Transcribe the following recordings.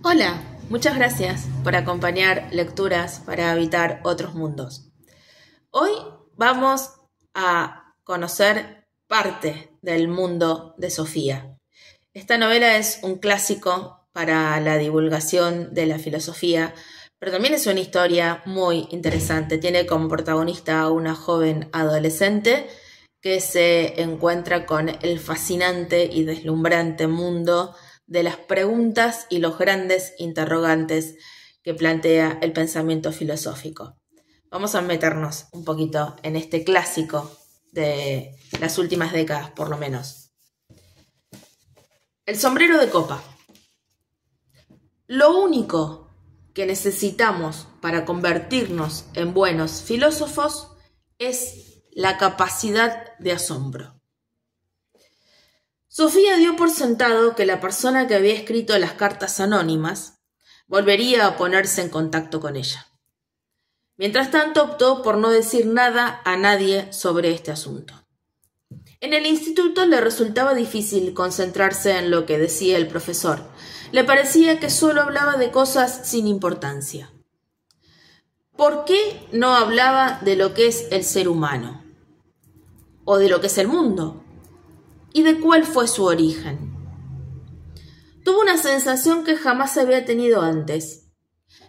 Hola, muchas gracias por acompañar Lecturas para Habitar Otros Mundos. Hoy vamos a conocer parte del mundo de Sofía. Esta novela es un clásico para la divulgación de la filosofía, pero también es una historia muy interesante. Tiene como protagonista a una joven adolescente que se encuentra con el fascinante y deslumbrante mundo de las preguntas y los grandes interrogantes que plantea el pensamiento filosófico. Vamos a meternos un poquito en este clásico de las últimas décadas, por lo menos. El sombrero de copa. Lo único que necesitamos para convertirnos en buenos filósofos es la capacidad de asombro. Sofía dio por sentado que la persona que había escrito las cartas anónimas volvería a ponerse en contacto con ella. Mientras tanto, optó por no decir nada a nadie sobre este asunto. En el instituto le resultaba difícil concentrarse en lo que decía el profesor. Le parecía que solo hablaba de cosas sin importancia. ¿Por qué no hablaba de lo que es el ser humano? ¿O de lo que es el mundo? ¿Y de cuál fue su origen? Tuvo una sensación que jamás había tenido antes.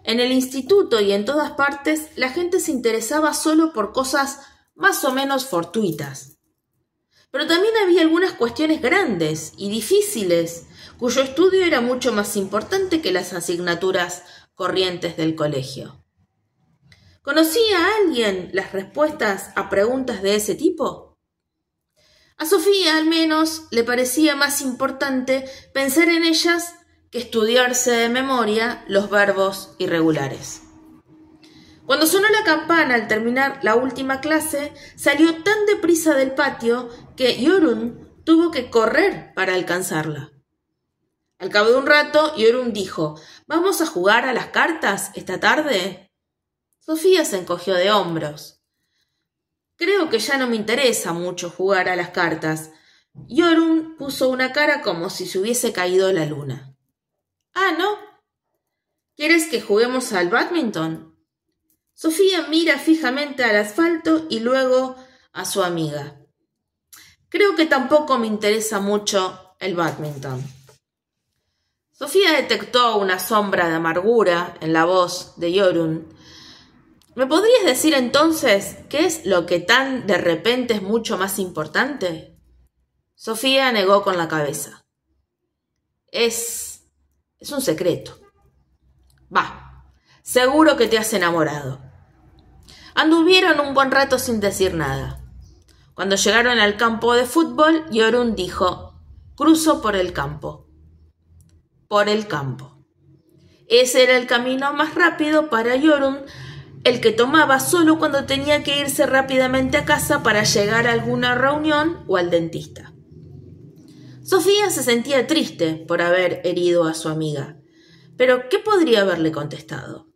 En el instituto y en todas partes, la gente se interesaba solo por cosas más o menos fortuitas. Pero también había algunas cuestiones grandes y difíciles, cuyo estudio era mucho más importante que las asignaturas corrientes del colegio. ¿Conocía a alguien las respuestas a preguntas de ese tipo? A Sofía, al menos, le parecía más importante pensar en ellas que estudiarse de memoria los verbos irregulares. Cuando sonó la campana al terminar la última clase, salió tan deprisa del patio que Jorunn tuvo que correr para alcanzarla. Al cabo de un rato, Jorunn dijo: ¿Vamos a jugar a las cartas esta tarde? Sofía se encogió de hombros. Creo que ya no me interesa mucho jugar a las cartas. Jorunn puso una cara como si se hubiese caído la luna. Ah, ¿no? ¿Quieres que juguemos al bádminton? Sofía mira fijamente al asfalto y luego a su amiga. Creo que tampoco me interesa mucho el bádminton. Sofía detectó una sombra de amargura en la voz de Jorunn. ¿Me podrías decir entonces qué es lo que tan de repente es mucho más importante? Sofía negó con la cabeza. Es un secreto. Seguro que te has enamorado. Anduvieron un buen rato sin decir nada. Cuando llegaron al campo de fútbol, Jorunn dijo: cruzo por el campo. Por el campo. Ese era el camino más rápido para Jorunn, el que tomaba solo cuando tenía que irse rápidamente a casa para llegar a alguna reunión o al dentista. Sofía se sentía triste por haber herido a su amiga, pero ¿qué podría haberle contestado?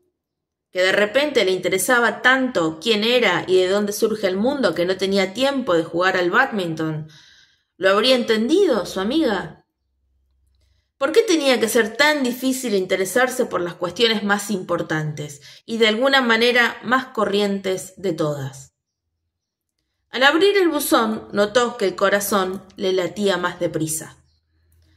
¿Que de repente le interesaba tanto quién era y de dónde surge el mundo que no tenía tiempo de jugar al bádminton? ¿Lo habría entendido su amiga? ¿Por qué tenía que ser tan difícil interesarse por las cuestiones más importantes y de alguna manera más corrientes de todas? Al abrir el buzón, notó que el corazón le latía más deprisa.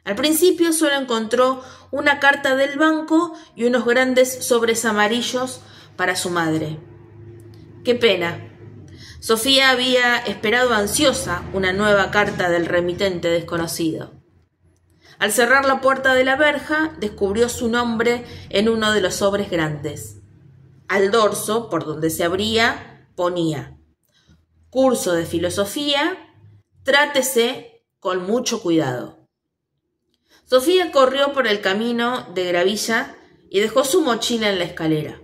Al principio solo encontró una carta del banco y unos grandes sobres amarillos para su madre. ¡Qué pena! Sofía había esperado ansiosa una nueva carta del remitente desconocido. Al cerrar la puerta de la verja, descubrió su nombre en uno de los sobres grandes. Al dorso, por donde se abría, ponía: curso de filosofía, trátese con mucho cuidado. Sofía corrió por el camino de gravilla y dejó su mochila en la escalera.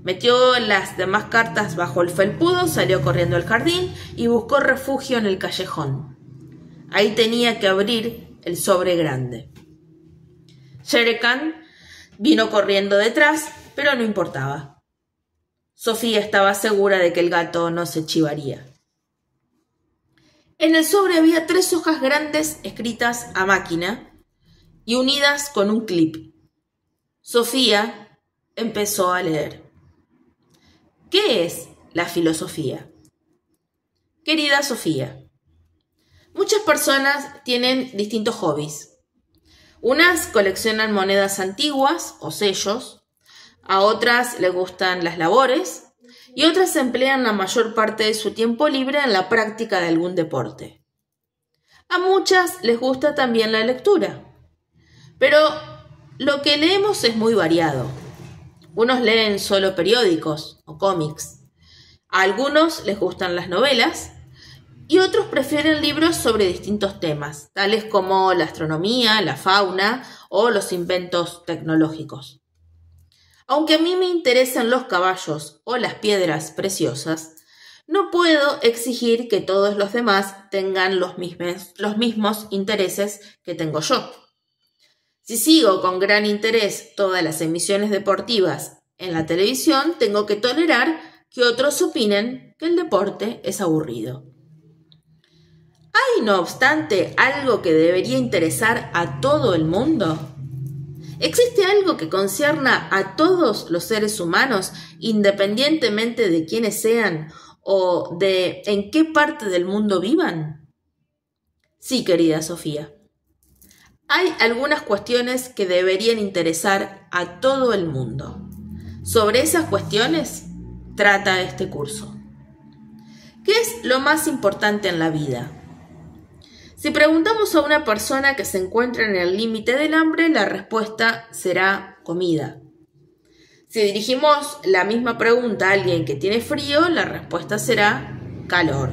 Metió las demás cartas bajo el felpudo, salió corriendo al jardín y buscó refugio en el callejón. Ahí tenía que abrir el sobre grande. Shere Khan vino corriendo detrás, pero no importaba. Sofía estaba segura de que el gato no se chivaría. En el sobre había 3 hojas grandes escritas a máquina y unidas con un clip. Sofía empezó a leer. ¿Qué es la filosofía? Querida Sofía, muchas personas tienen distintos hobbies. Unas coleccionan monedas antiguas o sellos, a otras les gustan las labores y otras emplean la mayor parte de su tiempo libre en la práctica de algún deporte. A muchas les gusta también la lectura, pero lo que leemos es muy variado. Unos leen solo periódicos o cómics, a algunos les gustan las novelas y otros prefieren libros sobre distintos temas, tales como la astronomía, la fauna o los inventos tecnológicos. Aunque a mí me interesan los caballos o las piedras preciosas, no puedo exigir que todos los demás tengan los mismos intereses que tengo yo. Si sigo con gran interés todas las emisiones deportivas en la televisión, tengo que tolerar que otros opinen que el deporte es aburrido. ¿Hay, no obstante, algo que debería interesar a todo el mundo? ¿Existe algo que concierna a todos los seres humanos, independientemente de quiénes sean o de en qué parte del mundo vivan? Sí, querida Sofía. Hay algunas cuestiones que deberían interesar a todo el mundo. Sobre esas cuestiones trata este curso. ¿Qué es lo más importante en la vida? Si preguntamos a una persona que se encuentra en el límite del hambre, la respuesta será comida. Si dirigimos la misma pregunta a alguien que tiene frío, la respuesta será calor.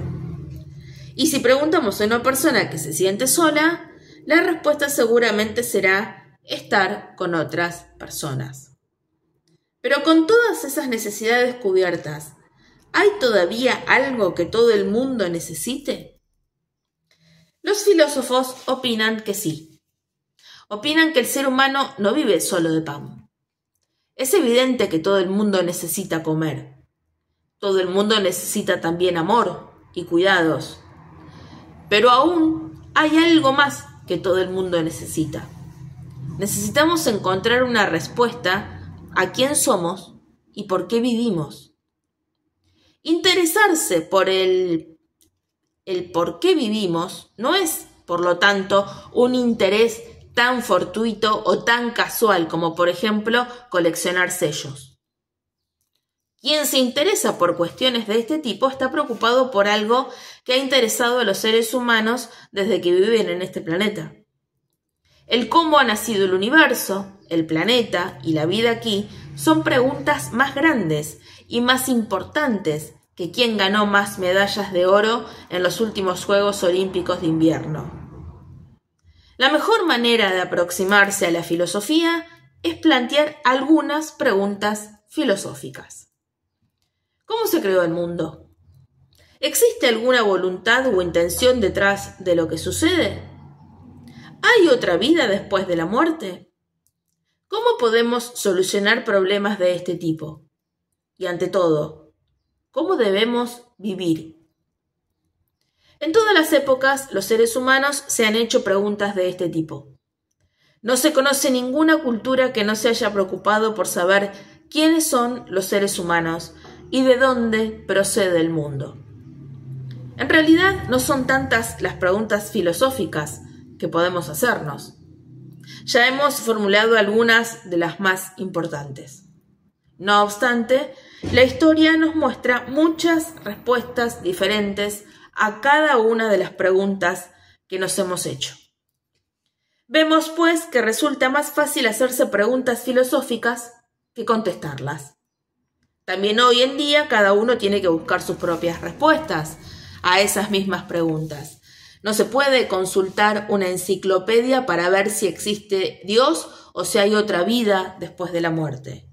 Y si preguntamos a una persona que se siente sola, la respuesta seguramente será estar con otras personas. Pero con todas esas necesidades cubiertas, ¿hay todavía algo que todo el mundo necesite? Los filósofos opinan que sí. Opinan que el ser humano no vive solo de pan. Es evidente que todo el mundo necesita comer. Todo el mundo necesita también amor y cuidados. Pero aún hay algo más que todo el mundo necesita. Necesitamos encontrar una respuesta a quién somos y por qué vivimos. Interesarse por el por qué vivimos no es, por lo tanto, un interés tan fortuito o tan casual como, por ejemplo, coleccionar sellos. Quien se interesa por cuestiones de este tipo está preocupado por algo que ha interesado a los seres humanos desde que viven en este planeta. El cómo ha nacido el universo, el planeta y la vida aquí son preguntas más grandes y más importantes que quién ganó más medallas de oro en los últimos Juegos Olímpicos de Invierno. La mejor manera de aproximarse a la filosofía es plantear algunas preguntas filosóficas. ¿Cómo se creó el mundo? ¿Existe alguna voluntad o intención detrás de lo que sucede? ¿Hay otra vida después de la muerte? ¿Cómo podemos solucionar problemas de este tipo? Y ante todo, ¿cómo debemos vivir? En todas las épocas, los seres humanos se han hecho preguntas de este tipo. No se conoce ninguna cultura que no se haya preocupado por saber quiénes son los seres humanos y de dónde procede el mundo. En realidad, no son tantas las preguntas filosóficas que podemos hacernos. Ya hemos formulado algunas de las más importantes. No obstante, la historia nos muestra muchas respuestas diferentes a cada una de las preguntas que nos hemos hecho. Vemos, pues, que resulta más fácil hacerse preguntas filosóficas que contestarlas. También hoy en día cada uno tiene que buscar sus propias respuestas a esas mismas preguntas. No se puede consultar una enciclopedia para ver si existe Dios o si hay otra vida después de la muerte.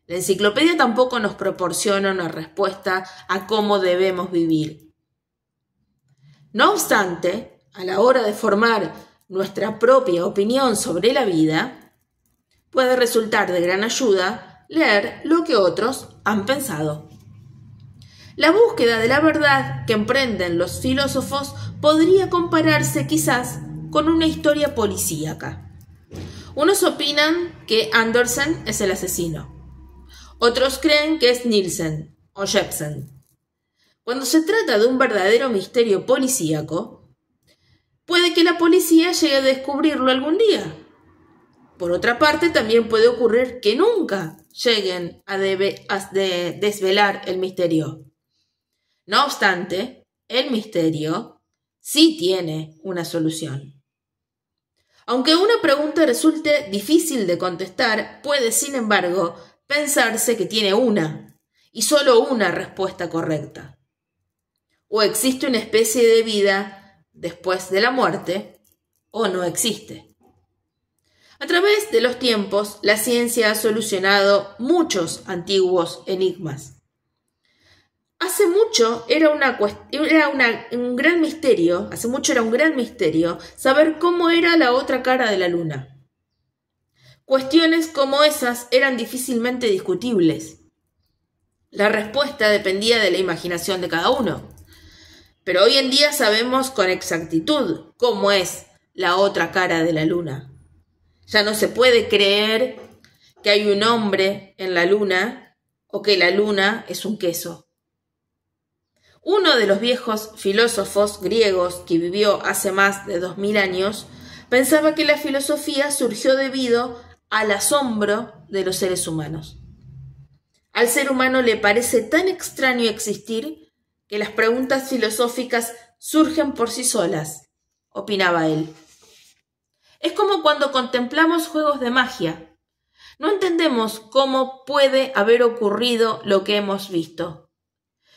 La enciclopedia tampoco nos proporciona una respuesta a cómo debemos vivir. No obstante, a la hora de formar nuestra propia opinión sobre la vida, puede resultar de gran ayuda leer lo que otros han pensado. La búsqueda de la verdad que emprenden los filósofos podría compararse quizás con una historia policíaca. Unos opinan que Andersen es el asesino. Otros creen que es Nielsen o Jepsen. Cuando se trata de un verdadero misterio policíaco, puede que la policía llegue a descubrirlo algún día. Por otra parte, también puede ocurrir que nunca lleguen a desvelar el misterio. No obstante, el misterio sí tiene una solución. Aunque una pregunta resulte difícil de contestar, puede, sin embargo, pensarse que tiene una, y solo una respuesta correcta. O existe una especie de vida después de la muerte, o no existe. A través de los tiempos, la ciencia ha solucionado muchos antiguos enigmas. Hace mucho era un gran misterio saber cómo era la otra cara de la luna. Cuestiones como esas eran difícilmente discutibles. La respuesta dependía de la imaginación de cada uno. Pero hoy en día sabemos con exactitud cómo es la otra cara de la luna. Ya no se puede creer que hay un hombre en la luna o que la luna es un queso. Uno de los viejos filósofos griegos que vivió hace más de 2000 años pensaba que la filosofía surgió debido al asombro de los seres humanos. Al ser humano le parece tan extraño existir que las preguntas filosóficas surgen por sí solas, opinaba él. Es como cuando contemplamos juegos de magia. No entendemos cómo puede haber ocurrido lo que hemos visto.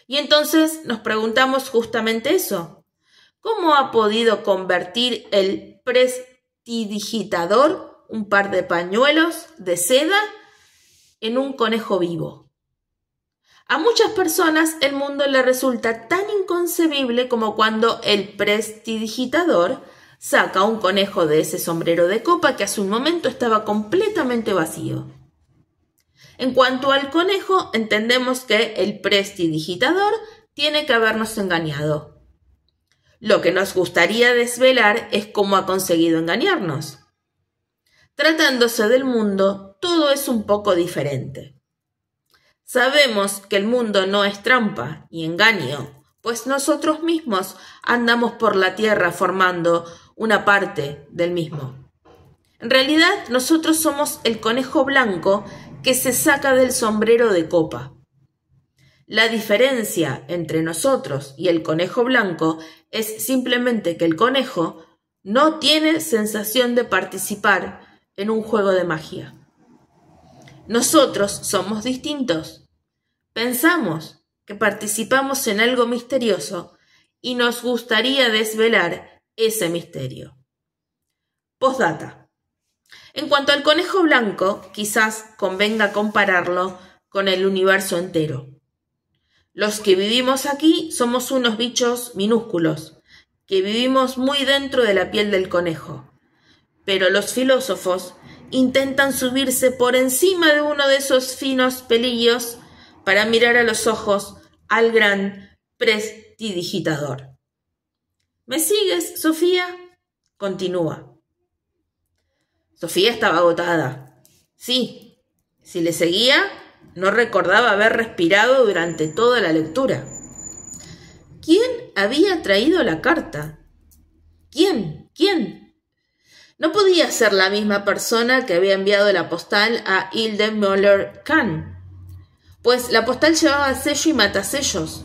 Y entonces nos preguntamos justamente eso. ¿Cómo ha podido convertir el prestidigitador un par de pañuelos de seda en un conejo vivo? A muchas personas el mundo le resulta tan inconcebible como cuando el prestidigitador saca un conejo de ese sombrero de copa que hace un momento estaba completamente vacío. En cuanto al conejo, entendemos que el prestidigitador tiene que habernos engañado. Lo que nos gustaría desvelar es cómo ha conseguido engañarnos. Tratándose del mundo, todo es un poco diferente. Sabemos que el mundo no es trampa y engaño, pues nosotros mismos andamos por la tierra formando una parte del mismo. En realidad, nosotros somos el conejo blanco que se saca del sombrero de copa. La diferencia entre nosotros y el conejo blanco es simplemente que el conejo no tiene sensación de participar en un juego de magia. Nosotros somos distintos. Pensamos que participamos en algo misterioso y nos gustaría desvelar ese misterio. Postdata. En cuanto al conejo blanco, quizás convenga compararlo con el universo entero. Los que vivimos aquí somos unos bichos minúsculos, que vivimos muy dentro de la piel del conejo. Pero los filósofos intentan subirse por encima de uno de esos finos pelillos para mirar a los ojos al gran prestidigitador. ¿Me sigues, Sofía? Continúa. Sofía estaba agotada. Sí, si le seguía, no recordaba haber respirado durante toda la lectura. ¿Quién había traído la carta? ¿Quién? No podía ser la misma persona que había enviado la postal a Hilde Möller-Kahn, pues la postal llevaba sello y matasellos.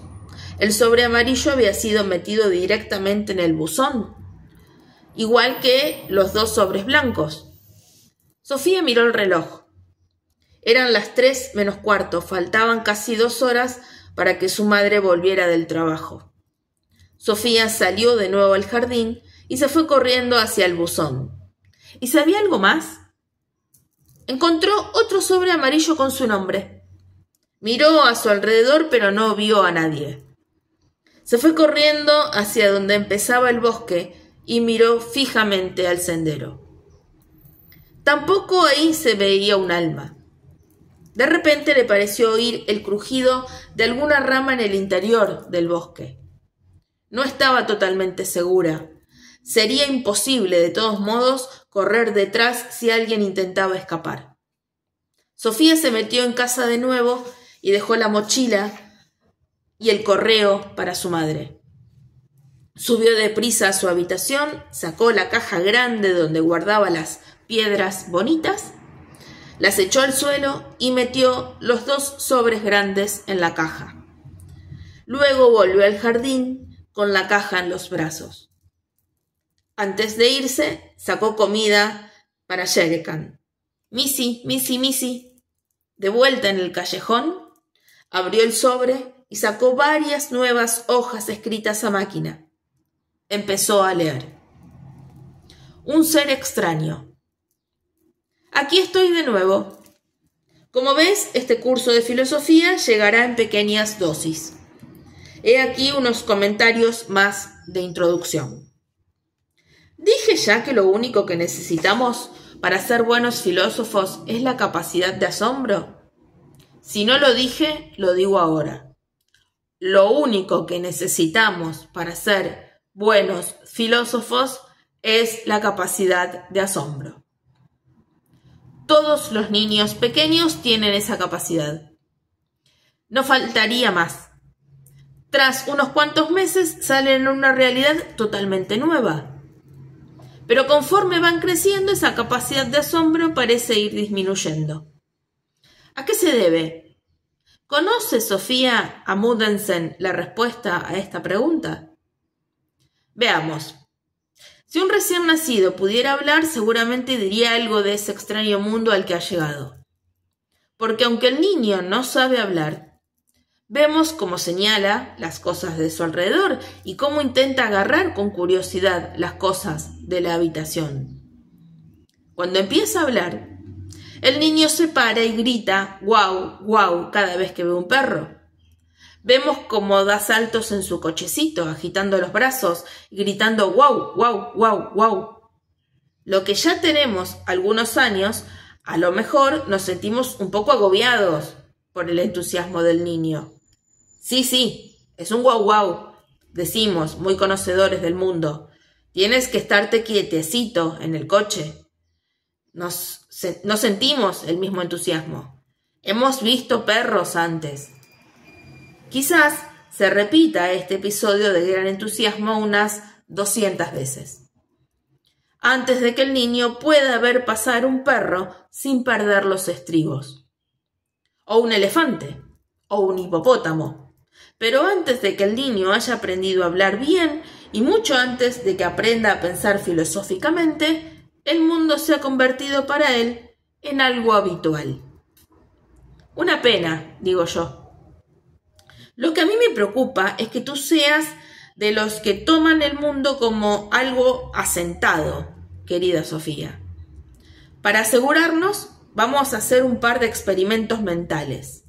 El sobre amarillo había sido metido directamente en el buzón, igual que los dos sobres blancos. Sofía miró el reloj. Eran las 3:15, faltaban casi 2 horas para que su madre volviera del trabajo. Sofía salió de nuevo al jardín y se fue corriendo hacia el buzón. ¿Y sabía algo más? Encontró otro sobre amarillo con su nombre. Miró a su alrededor, pero no vio a nadie. Se fue corriendo hacia donde empezaba el bosque y miró fijamente al sendero. Tampoco ahí se veía un alma. De repente le pareció oír el crujido de alguna rama en el interior del bosque. No estaba totalmente segura. Sería imposible, de todos modos, correr detrás si alguien intentaba escapar. Sofía se metió en casa de nuevo y dejó la mochila y el correo para su madre. Subió deprisa a su habitación, sacó la caja grande donde guardaba las piedras bonitas, las echó al suelo y metió los 2 sobres grandes en la caja. Luego volvió al jardín con la caja en los brazos. Antes de irse, sacó comida para Shere Khan. Missy, Missy, Missy. De vuelta en el callejón, abrió el sobre y sacó varias nuevas hojas escritas a máquina. Empezó a leer. Un ser extraño. Aquí estoy de nuevo. Como ves, este curso de filosofía llegará en pequeñas dosis. He aquí unos comentarios más de introducción. Dije ya que lo único que necesitamos para ser buenos filósofos es la capacidad de asombro. Si no lo dije, lo digo ahora. Lo único que necesitamos para ser buenos filósofos es la capacidad de asombro. Todos los niños pequeños tienen esa capacidad. No faltaría más. Tras unos cuantos meses salen a una realidad totalmente nueva. Pero conforme van creciendo, esa capacidad de asombro parece ir disminuyendo. ¿A qué se debe? ¿Conoce Sofía Amundsen la respuesta a esta pregunta? Veamos. Si un recién nacido pudiera hablar, seguramente diría algo de ese extraño mundo al que ha llegado. Porque aunque el niño no sabe hablar, vemos cómo señala las cosas de su alrededor y cómo intenta agarrar con curiosidad las cosas de la habitación. Cuando empieza a hablar, el niño se para y grita «guau, guau» cada vez que ve un perro. Vemos cómo da saltos en su cochecito, agitando los brazos y gritando «guau, guau, guau, guau». Lo que ya tenemos algunos años, a lo mejor nos sentimos un poco agobiados por el entusiasmo del niño. Sí, es un guau guau, decimos, muy conocedores del mundo. Tienes que estarte quietecito en el coche. No sentimos el mismo entusiasmo. Hemos visto perros antes. Quizás se repita este episodio de gran entusiasmo unas 200 veces. Antes de que el niño pueda ver pasar un perro sin perder los estribos. O un elefante. O un hipopótamo. Pero antes de que el niño haya aprendido a hablar bien y mucho antes de que aprenda a pensar filosóficamente, el mundo se ha convertido para él en algo habitual. Una pena, digo yo. Lo que a mí me preocupa es que tú seas de los que toman el mundo como algo asentado, querida Sofía. Para asegurarnos, vamos a hacer un par de experimentos mentales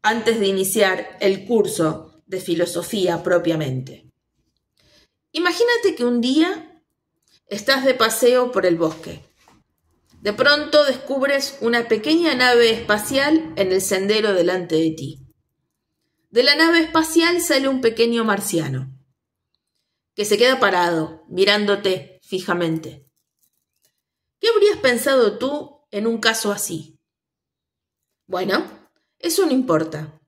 antes de iniciar el curso de filosofía propiamente. Imagínate que un día estás de paseo por el bosque. De pronto descubres una pequeña nave espacial en el sendero delante de ti. De la nave espacial sale un pequeño marciano, que se queda parado, mirándote fijamente. ¿Qué habrías pensado tú en un caso así? Bueno, eso no importa.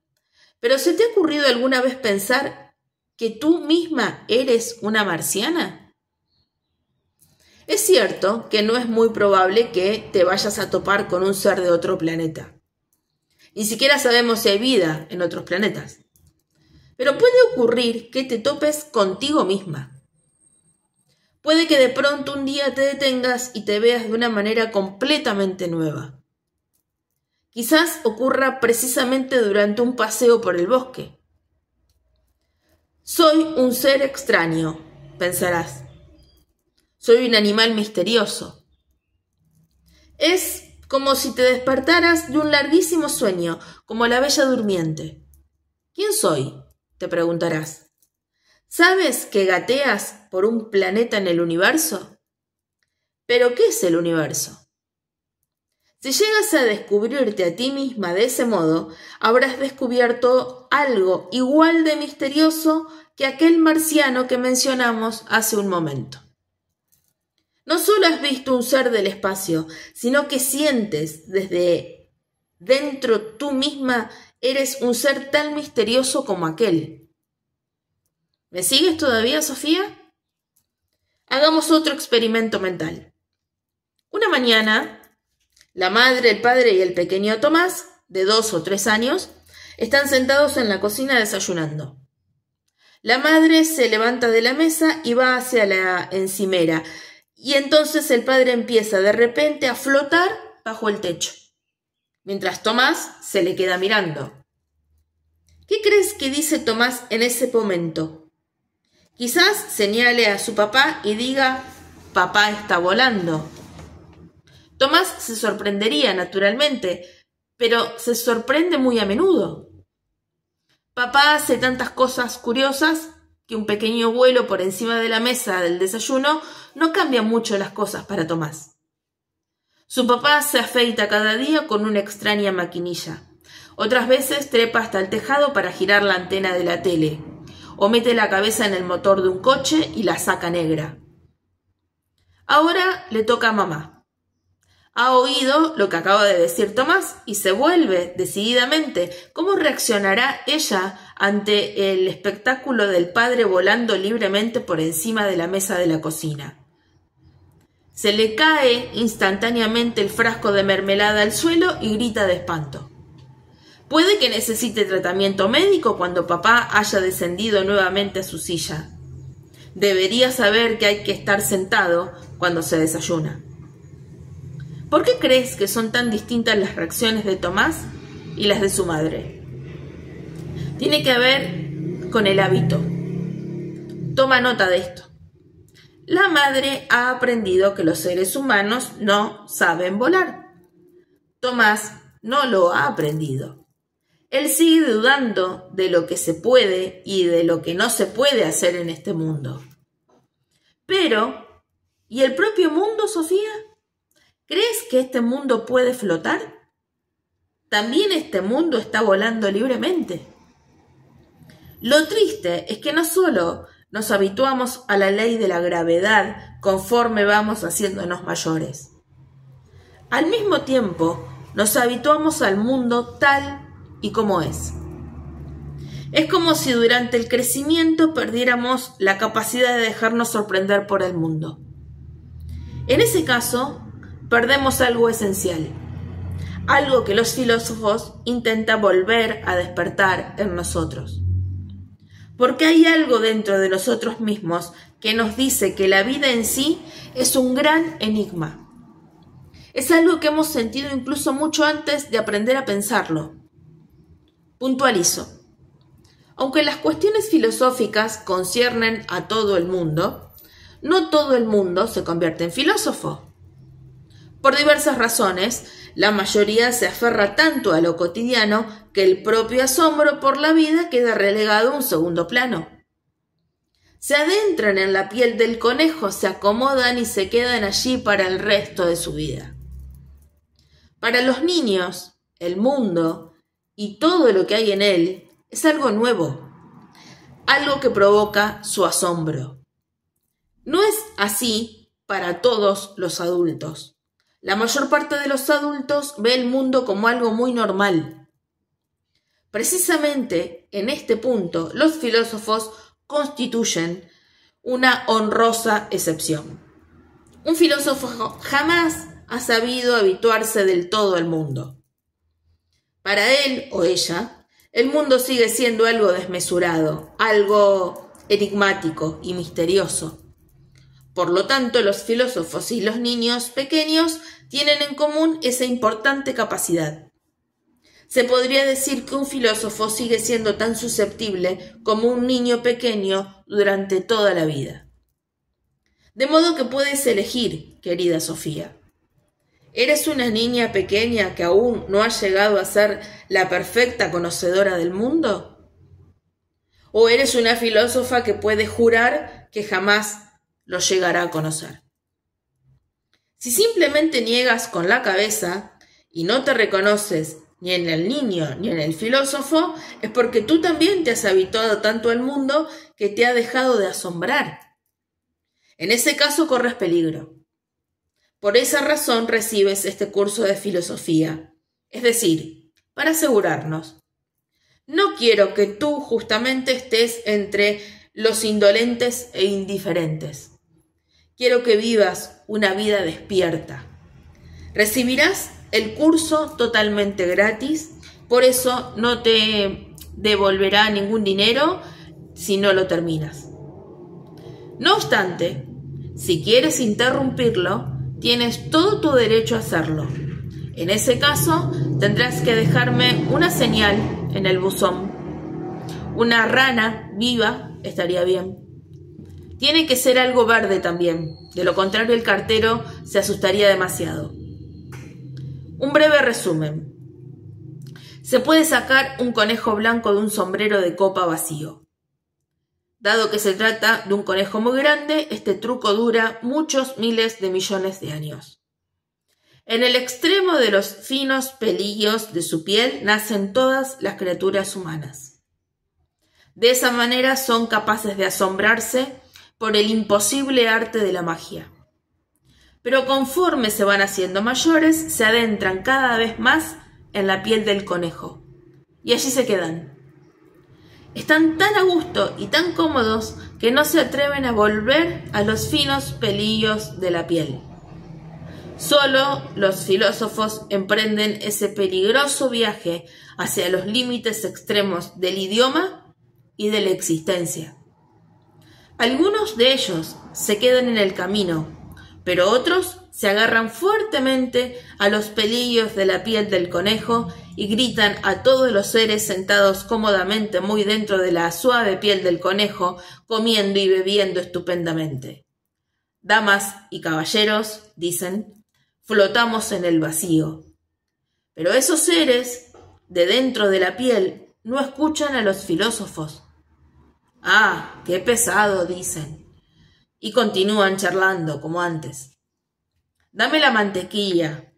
¿Pero se te ha ocurrido alguna vez pensar que tú misma eres una marciana? Es cierto que no es muy probable que te vayas a topar con un ser de otro planeta. Ni siquiera sabemos si hay vida en otros planetas. Pero puede ocurrir que te topes contigo misma. Puede que de pronto un día te detengas y te veas de una manera completamente nueva. Quizás ocurra precisamente durante un paseo por el bosque. Soy un ser extraño, pensarás. Soy un animal misterioso. Es como si te despertaras de un larguísimo sueño, como la Bella Durmiente. ¿Quién soy?, te preguntarás. ¿Sabes que gateas por un planeta en el universo? ¿Pero qué es el universo? Si llegas a descubrirte a ti misma de ese modo, habrás descubierto algo igual de misterioso que aquel marciano que mencionamos hace un momento. No solo has visto un ser del espacio, sino que sientes desde dentro tú misma eres un ser tan misterioso como aquel. ¿Me sigues todavía, Sofía? Hagamos otro experimento mental. Una mañana, la madre, el padre y el pequeño Tomás, de 2 o 3 años, están sentados en la cocina desayunando. La madre se levanta de la mesa y va hacia la encimera, y entonces el padre empieza de repente a flotar bajo el techo, mientras Tomás se le queda mirando. ¿Qué crees que dice Tomás en ese momento? Quizás señale a su papá y diga: «Papá está volando». Tomás se sorprendería, naturalmente, pero se sorprende muy a menudo. Papá hace tantas cosas curiosas que un pequeño vuelo por encima de la mesa del desayuno no cambia mucho las cosas para Tomás. Su papá se afeita cada día con una extraña maquinilla. Otras veces trepa hasta el tejado para girar la antena de la tele, o mete la cabeza en el motor de un coche y la saca negra. Ahora le toca a mamá. Ha oído lo que acaba de decir Tomás y se vuelve decididamente. ¿Cómo reaccionará ella ante el espectáculo del padre volando libremente por encima de la mesa de la cocina? Se le cae instantáneamente el frasco de mermelada al suelo y grita de espanto. Puede que necesite tratamiento médico cuando papá haya descendido nuevamente a su silla. Debería saber que hay que estar sentado cuando se desayuna. ¿Por qué crees que son tan distintas las reacciones de Tomás y las de su madre? Tiene que ver con el hábito. Toma nota de esto. La madre ha aprendido que los seres humanos no saben volar. Tomás no lo ha aprendido. Él sigue dudando de lo que se puede y de lo que no se puede hacer en este mundo. Pero, ¿y el propio mundo, Sofía? ¿Crees que este mundo puede flotar? También este mundo está volando libremente. Lo triste es que no solo nos habituamos a la ley de la gravedad conforme vamos haciéndonos mayores. Al mismo tiempo, nos habituamos al mundo tal y como es. Es como si durante el crecimiento perdiéramos la capacidad de dejarnos sorprender por el mundo. En ese caso, perdemos algo esencial, algo que los filósofos intentan volver a despertar en nosotros. Porque hay algo dentro de nosotros mismos que nos dice que la vida en sí es un gran enigma. Es algo que hemos sentido incluso mucho antes de aprender a pensarlo. Puntualizo. Aunque las cuestiones filosóficas conciernen a todo el mundo, no todo el mundo se convierte en filósofo. Por diversas razones, la mayoría se aferra tanto a lo cotidiano que el propio asombro por la vida queda relegado a un segundo plano. Se adentran en la piel del conejo, se acomodan y se quedan allí para el resto de su vida. Para los niños, el mundo y todo lo que hay en él es algo nuevo, algo que provoca su asombro. No es así para todos los adultos. La mayor parte de los adultos ve el mundo como algo muy normal. Precisamente en este punto, los filósofos constituyen una honrosa excepción. Un filósofo jamás ha sabido habituarse del todo al mundo. Para él o ella, el mundo sigue siendo algo desmesurado, algo enigmático y misterioso. Por lo tanto, los filósofos y los niños pequeños tienen en común esa importante capacidad. Se podría decir que un filósofo sigue siendo tan susceptible como un niño pequeño durante toda la vida. De modo que puedes elegir, querida Sofía. ¿Eres una niña pequeña que aún no ha llegado a ser la perfecta conocedora del mundo? ¿O eres una filósofa que puede jurar que jamás lo llegará a conocer? Si simplemente niegas con la cabeza y no te reconoces ni en el niño ni en el filósofo, es porque tú también te has habituado tanto al mundo que te ha dejado de asombrar. En ese caso corres peligro. Por esa razón recibes este curso de filosofía. Es decir, para asegurarnos. No quiero que tú justamente estés entre los indolentes e indiferentes. Quiero que vivas una vida despierta. Recibirás el curso totalmente gratis, por eso no te devolverá ningún dinero si no lo terminas. No obstante, si quieres interrumpirlo, tienes todo tu derecho a hacerlo. En ese caso, tendrás que dejarme una señal en el buzón. Una rana viva estaría bien. Tiene que ser algo verde también, de lo contrario el cartero se asustaría demasiado. Un breve resumen. Se puede sacar un conejo blanco de un sombrero de copa vacío. Dado que se trata de un conejo muy grande, este truco dura muchos miles de millones de años. En el extremo de los finos pelillos de su piel nacen todas las criaturas humanas. De esa manera son capaces de asombrarse por el imposible arte de la magia. Pero conforme se van haciendo mayores, se adentran cada vez más en la piel del conejo. Y allí se quedan. Están tan a gusto y tan cómodos que no se atreven a volver a los finos pelillos de la piel. Solo los filósofos emprenden ese peligroso viaje hacia los límites extremos del idioma y de la existencia. Algunos de ellos se quedan en el camino, pero otros se agarran fuertemente a los pelillos de la piel del conejo y gritan a todos los seres sentados cómodamente muy dentro de la suave piel del conejo, comiendo y bebiendo estupendamente. Damas y caballeros, dicen, flotamos en el vacío. Pero esos seres, de dentro de la piel, no escuchan a los filósofos. Ah, qué pesado, dicen. Y continúan charlando como antes. Dame la mantequilla.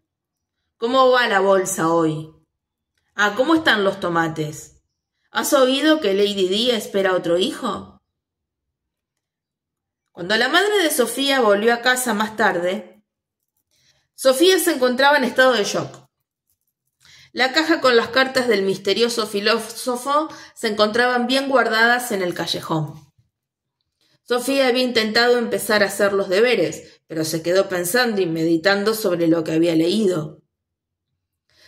¿Cómo va la bolsa hoy? Ah, ¿cómo están los tomates? ¿Has oído que Lady Di espera otro hijo? Cuando la madre de Sofía volvió a casa más tarde, Sofía se encontraba en estado de shock. La caja con las cartas del misterioso filósofo se encontraban bien guardadas en el callejón. Sofía había intentado empezar a hacer los deberes, pero se quedó pensando y meditando sobre lo que había leído.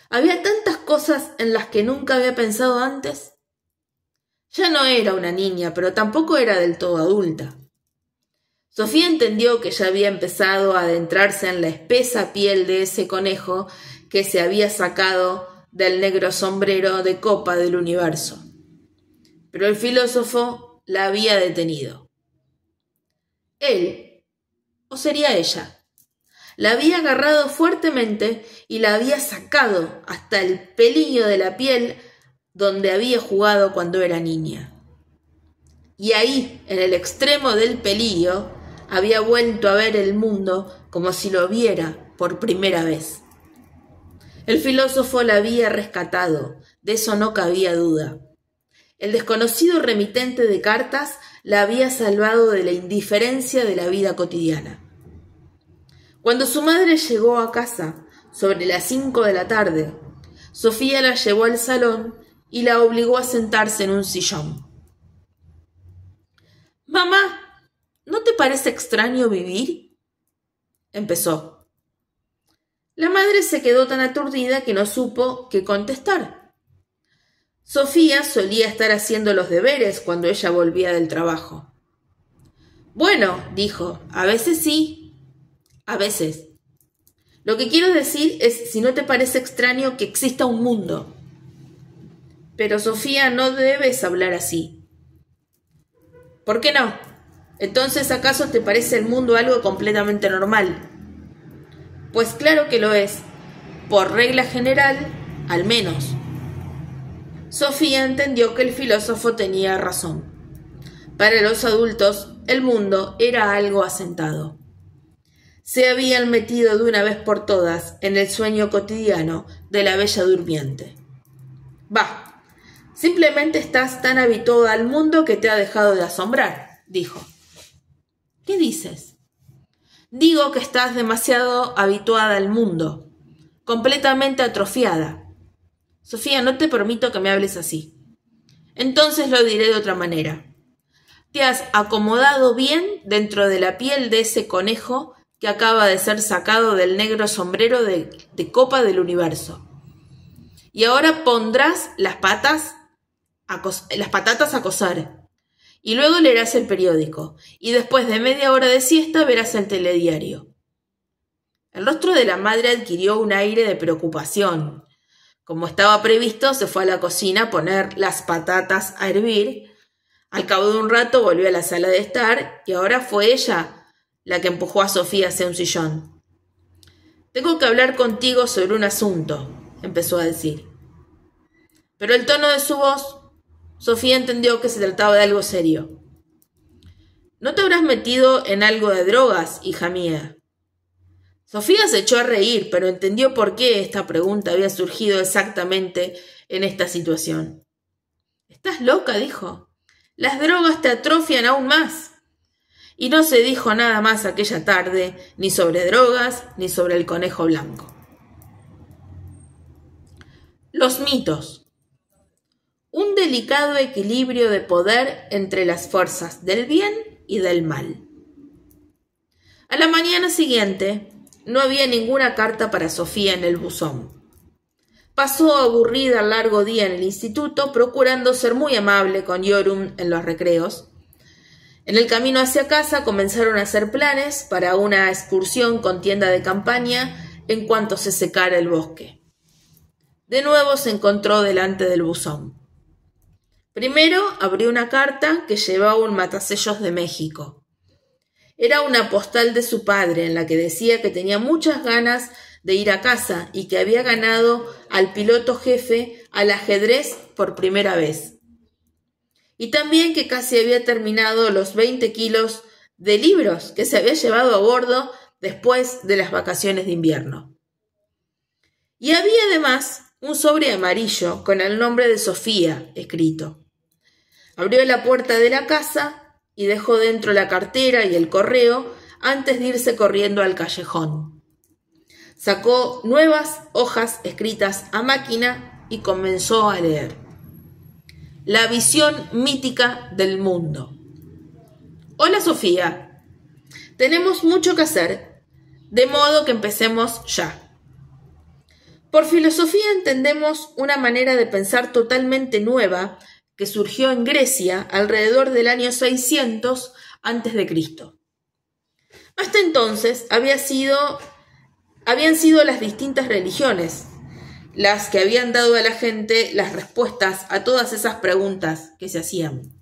Había tantas cosas en las que nunca había pensado antes. Ya no era una niña, pero tampoco era del todo adulta. Sofía entendió que ya había empezado a adentrarse en la espesa piel de ese conejo que se había sacado del negro sombrero de copa del universo. Pero el filósofo la había detenido. Él, o sería ella, la había agarrado fuertemente y la había sacado hasta el pelillo de la piel donde había jugado cuando era niña. Y ahí, en el extremo del pelillo, había vuelto a ver el mundo como si lo viera por primera vez. El filósofo la había rescatado, de eso no cabía duda. El desconocido remitente de cartas la había salvado de la indiferencia de la vida cotidiana. Cuando su madre llegó a casa, sobre las 5 de la tarde, Sofía la llevó al salón y la obligó a sentarse en un sillón. «Mamá, ¿no te parece extraño vivir?», empezó. La madre se quedó tan aturdida que no supo qué contestar. Sofía solía estar haciendo los deberes cuando ella volvía del trabajo. «Bueno», dijo, «a veces sí, a veces. Lo que quiero decir es si no te parece extraño que exista un mundo». «Pero, Sofía, no debes hablar así». «¿Por qué no? Entonces, ¿acaso te parece el mundo algo completamente normal?». «Pues claro que lo es. Por regla general, al menos». Sofía entendió que el filósofo tenía razón. Para los adultos, el mundo era algo asentado. Se habían metido de una vez por todas en el sueño cotidiano de la bella durmiente. «Bah, simplemente estás tan habituada al mundo que te ha dejado de asombrar», dijo. «¿Qué dices?». Digo que estás demasiado habituada al mundo, completamente atrofiada. Sofía, no te permito que me hables así. Entonces lo diré de otra manera. Te has acomodado bien dentro de la piel de ese conejo que acaba de ser sacado del negro sombrero de copa del universo. Y ahora pondrás las patatas a cocer. Y luego leerás el periódico. Y después de media hora de siesta verás el telediario. El rostro de la madre adquirió un aire de preocupación. Como estaba previsto, se fue a la cocina a poner las patatas a hervir. Al cabo de un rato volvió a la sala de estar y ahora fue ella la que empujó a Sofía hacia un sillón. «Tengo que hablar contigo sobre un asunto», empezó a decir. Pero el tono de su voz, Sofía entendió que se trataba de algo serio. «¿No te habrás metido en algo de drogas, hija mía?» Sofía se echó a reír, pero entendió por qué esta pregunta había surgido exactamente en esta situación. «¿Estás loca?», dijo. «Las drogas te atrofian aún más». Y no se dijo nada más aquella tarde, ni sobre drogas, ni sobre el conejo blanco. Los mitos. Un delicado equilibrio de poder entre las fuerzas del bien y del mal. A la mañana siguiente, no había ninguna carta para Sofía en el buzón. Pasó aburrida el largo día en el instituto, procurando ser muy amable con Yorum en los recreos. En el camino hacia casa comenzaron a hacer planes para una excursión con tienda de campaña en cuanto se secara el bosque. De nuevo se encontró delante del buzón. Primero abrió una carta que llevaba un matasellos de México. Era una postal de su padre en la que decía que tenía muchas ganas de ir a casa y que había ganado al piloto jefe al ajedrez por primera vez. Y también que casi había terminado los 20 kilos de libros que se había llevado a bordo después de las vacaciones de invierno. Y había además un sobre amarillo con el nombre de Sofía escrito. Abrió la puerta de la casa y dejó dentro la cartera y el correo antes de irse corriendo al callejón. Sacó nuevas hojas escritas a máquina y comenzó a leer. La visión mítica del mundo. Hola Sofía, tenemos mucho que hacer, de modo que empecemos ya. Por filosofía entendemos una manera de pensar totalmente nueva que surgió en Grecia alrededor del año 600 a.C. Hasta entonces habían sido las distintas religiones las que habían dado a la gente las respuestas a todas esas preguntas que se hacían.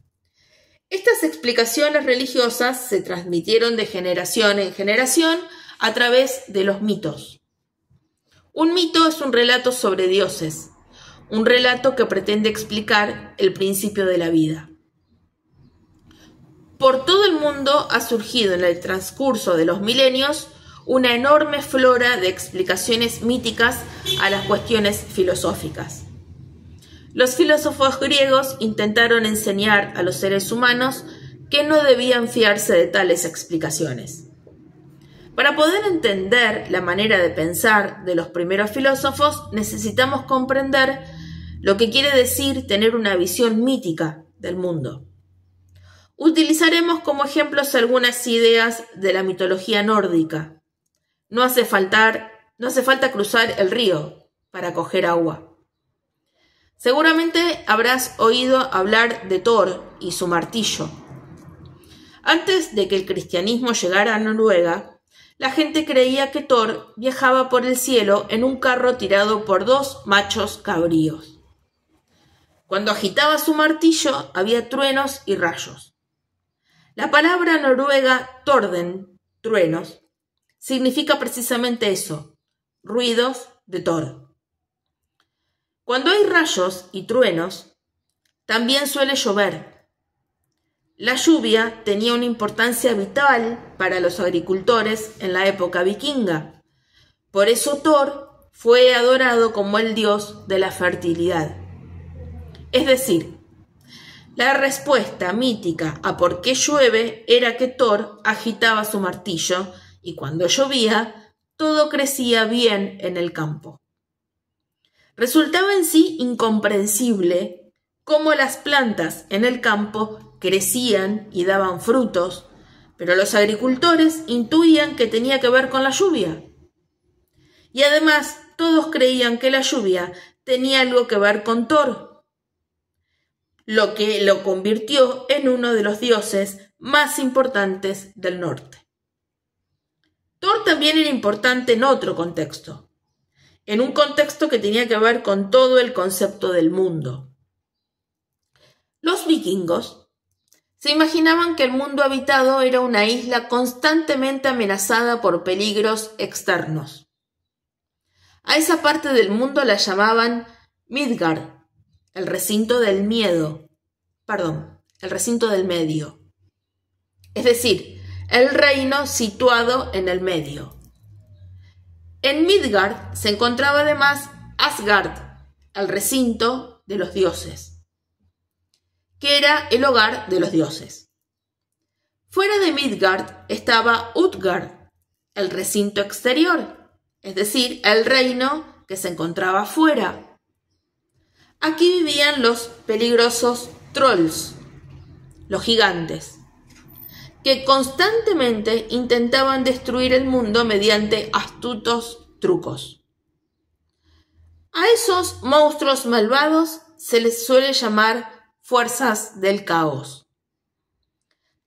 Estas explicaciones religiosas se transmitieron de generación en generación a través de los mitos. Un mito es un relato sobre dioses, un relato que pretende explicar el principio de la vida. Por todo el mundo ha surgido en el transcurso de los milenios una enorme flora de explicaciones míticas a las cuestiones filosóficas. Los filósofos griegos intentaron enseñar a los seres humanos que no debían fiarse de tales explicaciones. Para poder entender la manera de pensar de los primeros filósofos, necesitamos comprender lo que quiere decir tener una visión mítica del mundo. Utilizaremos como ejemplos algunas ideas de la mitología nórdica. No hace falta cruzar el río para coger agua. Seguramente habrás oído hablar de Thor y su martillo. Antes de que el cristianismo llegara a Noruega, la gente creía que Thor viajaba por el cielo en un carro tirado por 2 machos cabríos. Cuando agitaba su martillo había truenos y rayos. La palabra noruega torden, truenos, significa precisamente eso, ruidos de Thor. Cuando hay rayos y truenos, también suele llover. La lluvia tenía una importancia vital para los agricultores en la época vikinga. Por eso Thor fue adorado como el dios de la fertilidad. Es decir, la respuesta mítica a por qué llueve era que Thor agitaba su martillo y cuando llovía, todo crecía bien en el campo. Resultaba en sí incomprensible cómo las plantas en el campo crecían y daban frutos, pero los agricultores intuían que tenía que ver con la lluvia. Y además todos creían que la lluvia tenía algo que ver con Thor, lo que lo convirtió en uno de los dioses más importantes del norte. Thor también era importante en otro contexto, en un contexto que tenía que ver con todo el concepto del mundo. Los vikingos se imaginaban que el mundo habitado era una isla constantemente amenazada por peligros externos. A esa parte del mundo la llamaban Midgard, el recinto del medio. Es decir, el reino situado en el medio. En Midgard se encontraba además Asgard, el recinto de los dioses, que era el hogar de los dioses. Fuera de Midgard estaba Utgard, el recinto exterior, es decir, el reino que se encontraba fuera. Aquí vivían los peligrosos trolls, los gigantes, que constantemente intentaban destruir el mundo mediante astutos trucos. A esos monstruos malvados se les suele llamar fuerzas del caos.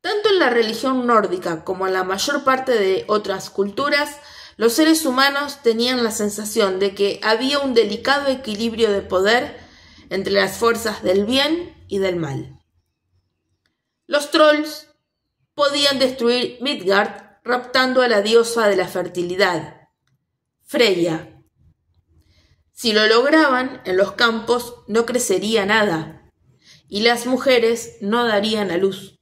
Tanto en la religión nórdica como en la mayor parte de otras culturas, los seres humanos tenían la sensación de que había un delicado equilibrio de poder entre las fuerzas del bien y del mal. Los trolls podían destruir Midgard raptando a la diosa de la fertilidad, Freya. Si lo lograban, en los campos no crecería nada y las mujeres no darían a luz.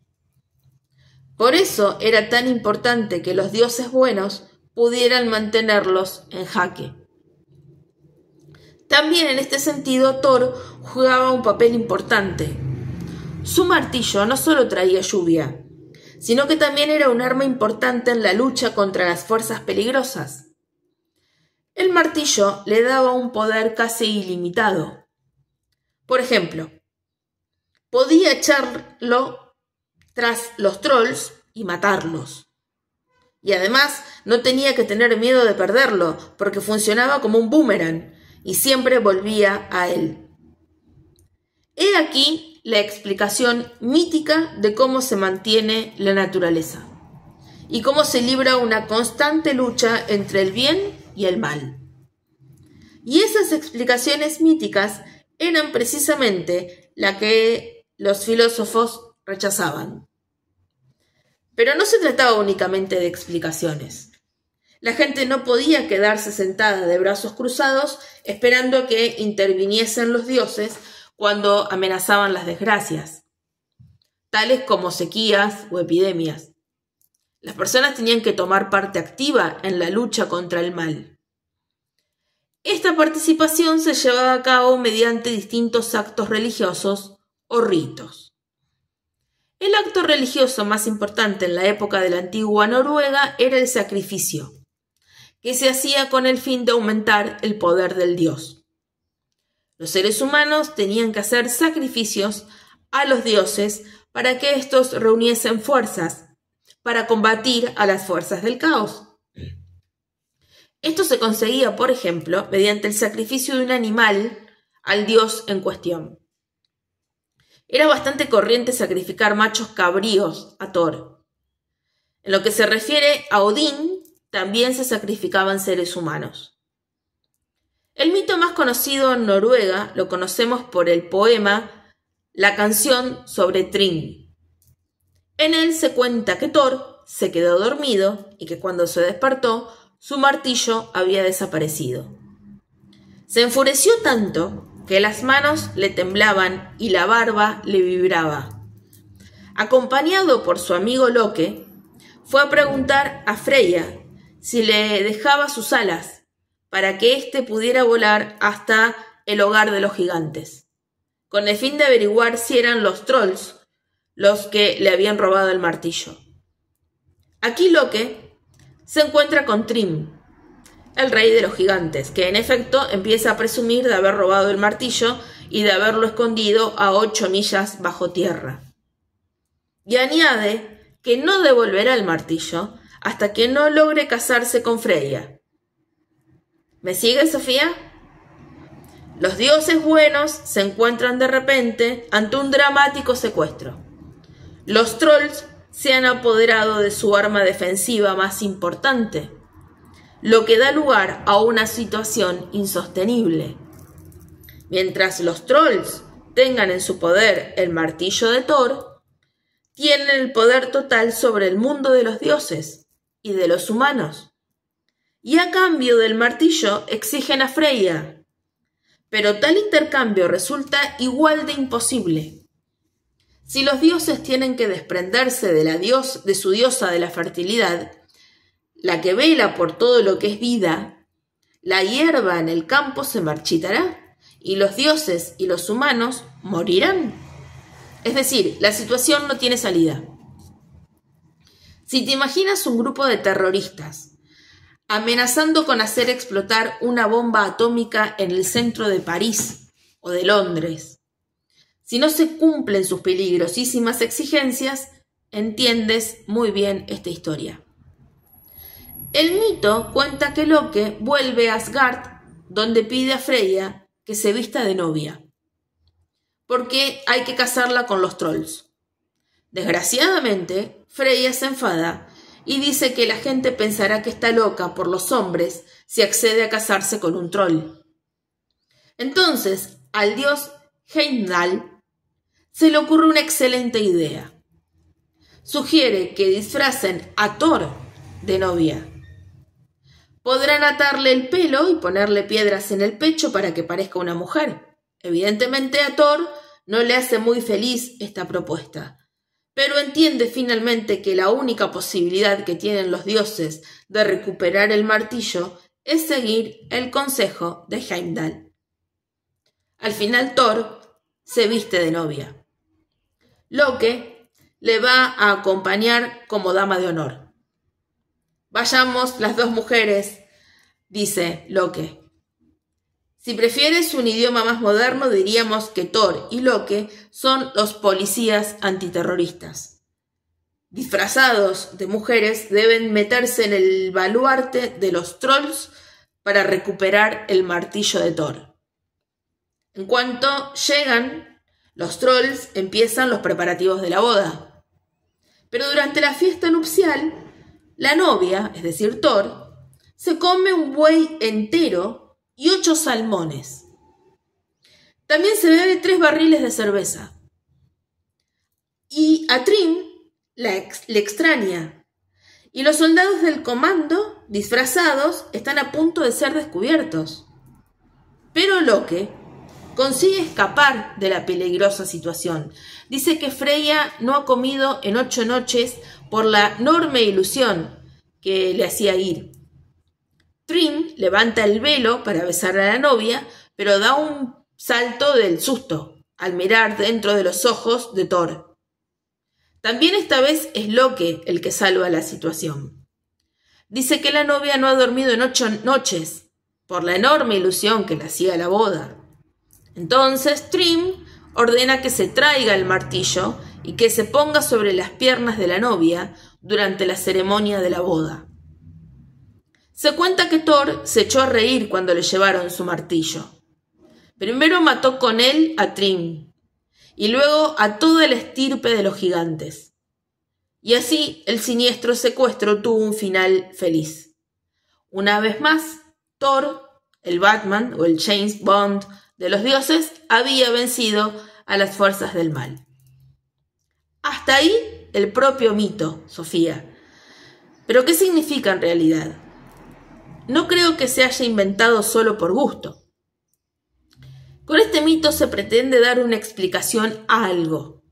Por eso era tan importante que los dioses buenos pudieran mantenerlos en jaque. También en este sentido Thor jugaba un papel importante. Su martillo no solo traía lluvia, sino que también era un arma importante en la lucha contra las fuerzas peligrosas. El martillo le daba un poder casi ilimitado. Por ejemplo, podía echarlo tras los trolls y matarlos. Y además no tenía que tener miedo de perderlo, porque funcionaba como un boomerang y siempre volvía a él. He aquí la explicación mítica de cómo se mantiene la naturaleza y cómo se libra una constante lucha entre el bien y el mal. Y esas explicaciones míticas eran precisamente las que los filósofos rechazaban. Pero no se trataba únicamente de explicaciones. La gente no podía quedarse sentada de brazos cruzados esperando que interviniesen los dioses cuando amenazaban las desgracias, tales como sequías o epidemias. Las personas tenían que tomar parte activa en la lucha contra el mal. Esta participación se llevaba a cabo mediante distintos actos religiosos o ritos. El acto religioso más importante en la época de la antigua Noruega era el sacrificio, que se hacía con el fin de aumentar el poder del dios. Los seres humanos tenían que hacer sacrificios a los dioses para que éstos reuniesen fuerzas para combatir a las fuerzas del caos. Esto se conseguía, por ejemplo, mediante el sacrificio de un animal al dios en cuestión. Era bastante corriente sacrificar machos cabríos a Thor. En lo que se refiere a Odín, también se sacrificaban seres humanos. El mito más conocido en Noruega lo conocemos por el poema La canción sobre Thrym. En él se cuenta que Thor se quedó dormido y que cuando se despertó, su martillo había desaparecido. Se enfureció tanto que las manos le temblaban y la barba le vibraba. Acompañado por su amigo Loke, fue a preguntar a Freya si le dejaba sus alas para que éste pudiera volar hasta el hogar de los gigantes, con el fin de averiguar si eran los trolls los que le habían robado el martillo. Aquí Loke se encuentra con Thrym, el rey de los gigantes, que en efecto empieza a presumir de haber robado el martillo y de haberlo escondido a 8 millas bajo tierra. Y añade que no devolverá el martillo hasta que no logre casarse con Freya. ¿Me sigue, Sofía? Los dioses buenos se encuentran de repente ante un dramático secuestro. Los trolls se han apoderado de su arma defensiva más importante, lo que da lugar a una situación insostenible. Mientras los trolls tengan en su poder el martillo de Thor, tienen el poder total sobre el mundo de los dioses y de los humanos. Y a cambio del martillo exigen a Freya. Pero tal intercambio resulta igual de imposible. Si los dioses tienen que desprenderse de su diosa de la fertilidad, la que vela por todo lo que es vida, la hierba en el campo se marchitará y los dioses y los humanos morirán. Es decir, la situación no tiene salida. Si te imaginas un grupo de terroristas amenazando con hacer explotar una bomba atómica en el centro de París o de Londres, si no se cumplen sus peligrosísimas exigencias, entiendes muy bien esta historia. El mito cuenta que Loke vuelve a Asgard, donde pide a Freya que se vista de novia, porque hay que casarla con los trolls. Desgraciadamente, Freya se enfada y dice que la gente pensará que está loca por los hombres si accede a casarse con un troll. Entonces, al dios Heimdall se le ocurre una excelente idea. Sugiere que disfracen a Thor de novia. Podrán atarle el pelo y ponerle piedras en el pecho para que parezca una mujer. Evidentemente a Thor no le hace muy feliz esta propuesta, pero entiende finalmente que la única posibilidad que tienen los dioses de recuperar el martillo es seguir el consejo de Heimdall. Al final Thor se viste de novia. Loke le va a acompañar como dama de honor. Vayamos las dos mujeres, dice Loke. Si prefieres un idioma más moderno, diríamos que Thor y Loke son los policías antiterroristas. Disfrazados de mujeres, deben meterse en el baluarte de los trolls para recuperar el martillo de Thor. En cuanto llegan, los trolls empiezan los preparativos de la boda. Pero durante la fiesta nupcial, la novia, es decir, Thor, se come un buey entero y 8 salmones. También se bebe 3 barriles de cerveza. Y a Thrym le extraña. Y los soldados del comando, disfrazados, están a punto de ser descubiertos. Pero Loke consigue escapar de la peligrosa situación. Dice que Freya no ha comido en 8 noches por la enorme ilusión que le hacía ir. Thrym levanta el velo para besar a la novia, pero da un salto del susto al mirar dentro de los ojos de Thor. También esta vez es Loke el que salva la situación. Dice que la novia no ha dormido en 8 noches por la enorme ilusión que le hacía la boda. Entonces Thrym ordena que se traiga el martillo y que se ponga sobre las piernas de la novia durante la ceremonia de la boda. Se cuenta que Thor se echó a reír cuando le llevaron su martillo. Primero mató con él a Thrym y luego a toda la estirpe de los gigantes. Y así el siniestro secuestro tuvo un final feliz. Una vez más, Thor, el Batman o el James Bond de los dioses, había vencido a las fuerzas del mal. Hasta ahí el propio mito, Sofía. ¿Pero qué significa en realidad? No creo que se haya inventado solo por gusto. Con este mito se pretende dar una explicación a algo.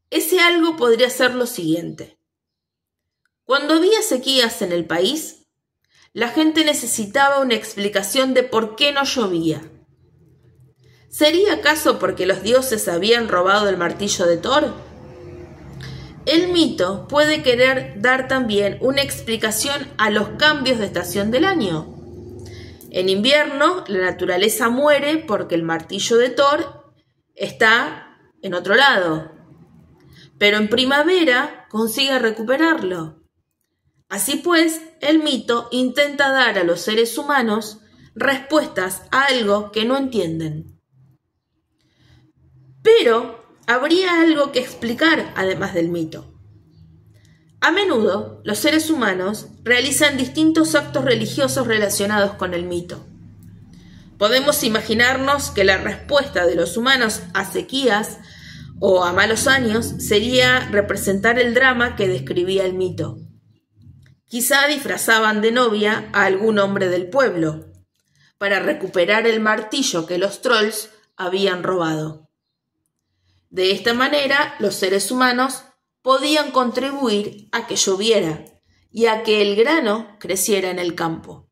Ese algo podría ser lo siguiente. Cuando había sequías en el país, la gente necesitaba una explicación de por qué no llovía. ¿Sería acaso porque los dioses habían robado el martillo de Thor? el mito puede querer dar también una explicación a los cambios de estación del año. En invierno, la naturaleza muere porque el martillo de Thor está en otro lado, pero en primavera consigue recuperarlo. Así pues, el mito intenta dar a los seres humanos respuestas a algo que no entienden. Pero habría algo que explicar además del mito. A menudo, los seres humanos realizan distintos actos religiosos relacionados con el mito. Podemos imaginarnos que la respuesta de los humanos a sequías o a malos años sería representar el drama que describía el mito. Quizá disfrazaban de novia a algún hombre del pueblo para recuperar el martillo que los trolls habían robado. De esta manera, los seres humanos podían contribuir a que lloviera y a que el grano creciera en el campo.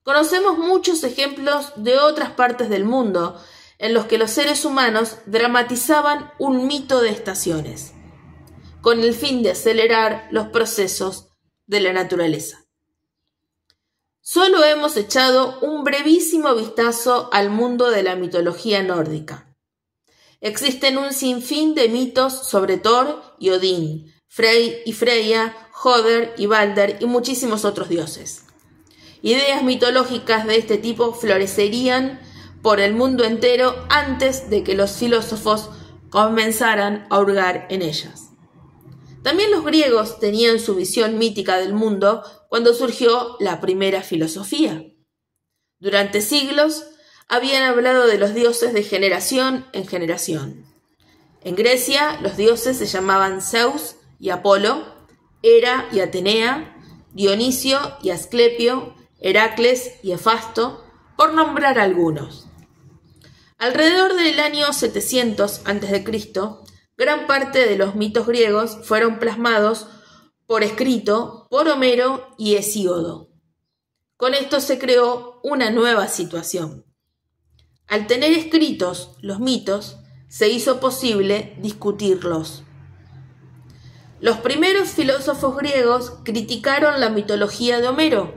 Conocemos muchos ejemplos de otras partes del mundo en los que los seres humanos dramatizaban un mito de estaciones, con el fin de acelerar los procesos de la naturaleza. Solo hemos echado un brevísimo vistazo al mundo de la mitología nórdica. Existen un sinfín de mitos sobre Thor y Odín, Frey y Freya, Hoder y Balder y muchísimos otros dioses. Ideas mitológicas de este tipo florecerían por el mundo entero antes de que los filósofos comenzaran a hurgar en ellas. También los griegos tenían su visión mítica del mundo cuando surgió la primera filosofía. Durante siglos habían hablado de los dioses de generación en generación. En Grecia, los dioses se llamaban Zeus y Apolo, Hera y Atenea, Dionisio y Asclepio, Heracles y Hefasto, por nombrar algunos. Alrededor del año 700 a.C., gran parte de los mitos griegos fueron plasmados por escrito por Homero y Hesíodo. Con esto se creó una nueva situación. Al tener escritos los mitos, se hizo posible discutirlos. Los primeros filósofos griegos criticaron la mitología de Homero,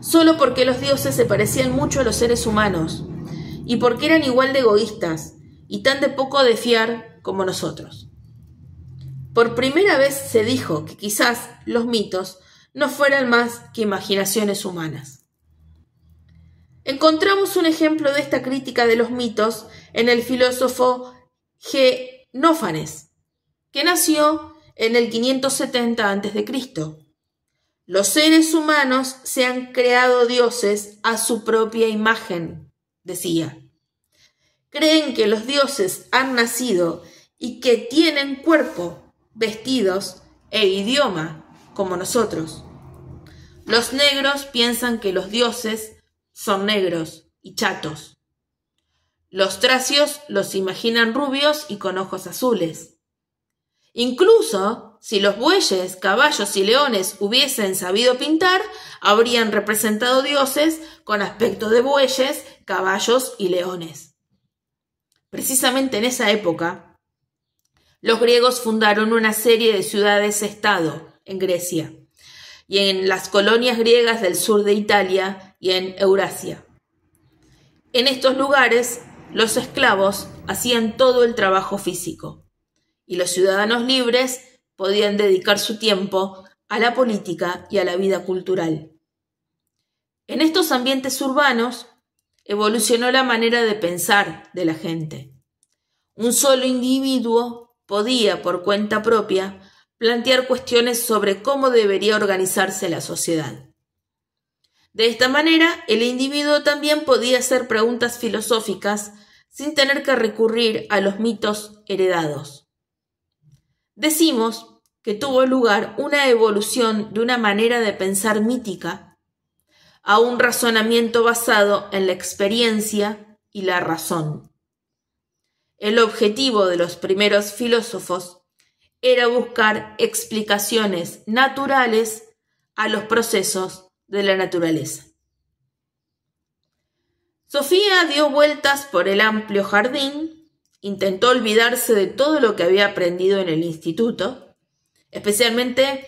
solo porque los dioses se parecían mucho a los seres humanos y porque eran igual de egoístas y tan de poco de fiar como nosotros. Por primera vez se dijo que quizás los mitos no fueran más que imaginaciones humanas. Encontramos un ejemplo de esta crítica de los mitos en el filósofo Genófanes, que nació en el 570 a.C. Los seres humanos se han creado dioses a su propia imagen, decía. Creen que los dioses han nacido y que tienen cuerpo, vestidos e idioma como nosotros. Los negros piensan que los dioses son negros y chatos. Los tracios los imaginan rubios y con ojos azules. Incluso si los bueyes, caballos y leones hubiesen sabido pintar, habrían representado dioses con aspecto de bueyes, caballos y leones. Precisamente en esa época, los griegos fundaron una serie de ciudades-estado en Grecia y en las colonias griegas del sur de Italia y en Eurasia. En estos lugares, los esclavos hacían todo el trabajo físico y los ciudadanos libres podían dedicar su tiempo a la política y a la vida cultural. En estos ambientes urbanos evolucionó la manera de pensar de la gente. Un solo individuo podía, por cuenta propia, plantear cuestiones sobre cómo debería organizarse la sociedad. De esta manera, el individuo también podía hacer preguntas filosóficas sin tener que recurrir a los mitos heredados. Decimos que tuvo lugar una evolución de una manera de pensar mítica a un razonamiento basado en la experiencia y la razón. El objetivo de los primeros filósofos era buscar explicaciones naturales a los procesos de la naturaleza. Sofía dio vueltas por el amplio jardín intentó olvidarse de todo lo que había aprendido en el instituto. Especialmente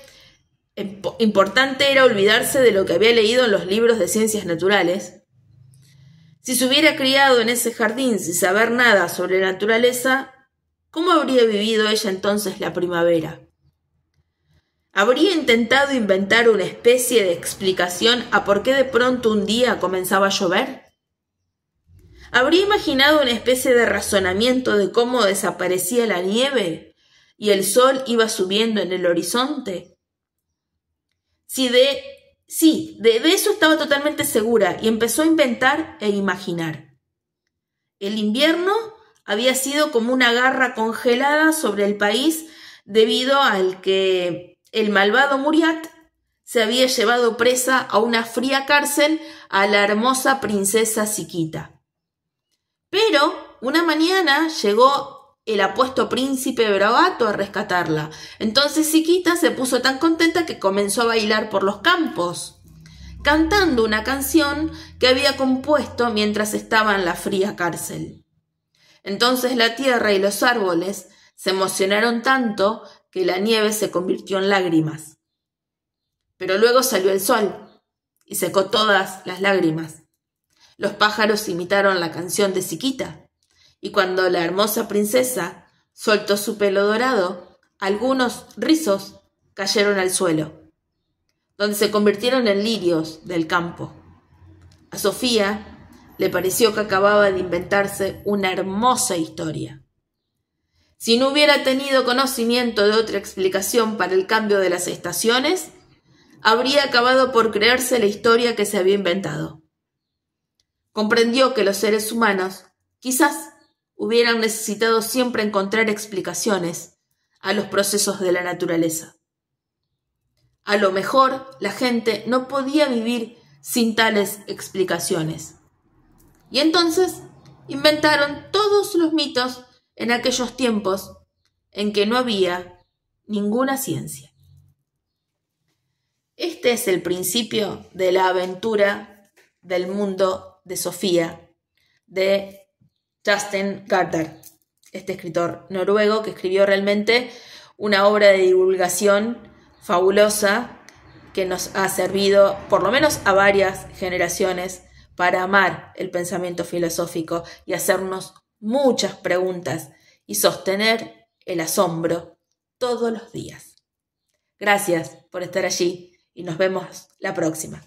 importante era olvidarse de lo que había leído en los libros de ciencias naturales. Si se hubiera criado en ese jardín sin saber nada sobre la naturaleza, ¿cómo habría vivido ella entonces la primavera? ¿Habría intentado inventar una especie de explicación a por qué de pronto un día comenzaba a llover? ¿Habría imaginado una especie de razonamiento de cómo desaparecía la nieve y el sol iba subiendo en el horizonte? De eso estaba totalmente segura y empezó a inventar e imaginar. El invierno había sido como una garra congelada sobre el país debido al que el malvado Muriat se había llevado presa a una fría cárcel a la hermosa princesa Siquita. Pero una mañana llegó el apuesto príncipe Bravato a rescatarla. Entonces Siquita se puso tan contenta que comenzó a bailar por los campos, cantando una canción que había compuesto mientras estaba en la fría cárcel. Entonces la tierra y los árboles se emocionaron tanto que la nieve se convirtió en lágrimas. Pero luego salió el sol y secó todas las lágrimas. Los pájaros imitaron la canción de Siquita, y cuando la hermosa princesa soltó su pelo dorado, algunos rizos cayeron al suelo, donde se convirtieron en lirios del campo. A Sofía le pareció que acababa de inventarse una hermosa historia. Si no hubiera tenido conocimiento de otra explicación para el cambio de las estaciones, habría acabado por creerse la historia que se había inventado. Comprendió que los seres humanos quizás hubieran necesitado siempre encontrar explicaciones a los procesos de la naturaleza. A lo mejor la gente no podía vivir sin tales explicaciones. Y entonces inventaron todos los mitos en aquellos tiempos en que no había ninguna ciencia. Este es el principio de la aventura del mundo de Sofía, de Justin Gardner, este escritor noruego que escribió realmente una obra de divulgación fabulosa que nos ha servido, por lo menos a varias generaciones, para amar el pensamiento filosófico y hacernos muchas preguntas y sostener el asombro todos los días. Gracias por estar allí y nos vemos la próxima.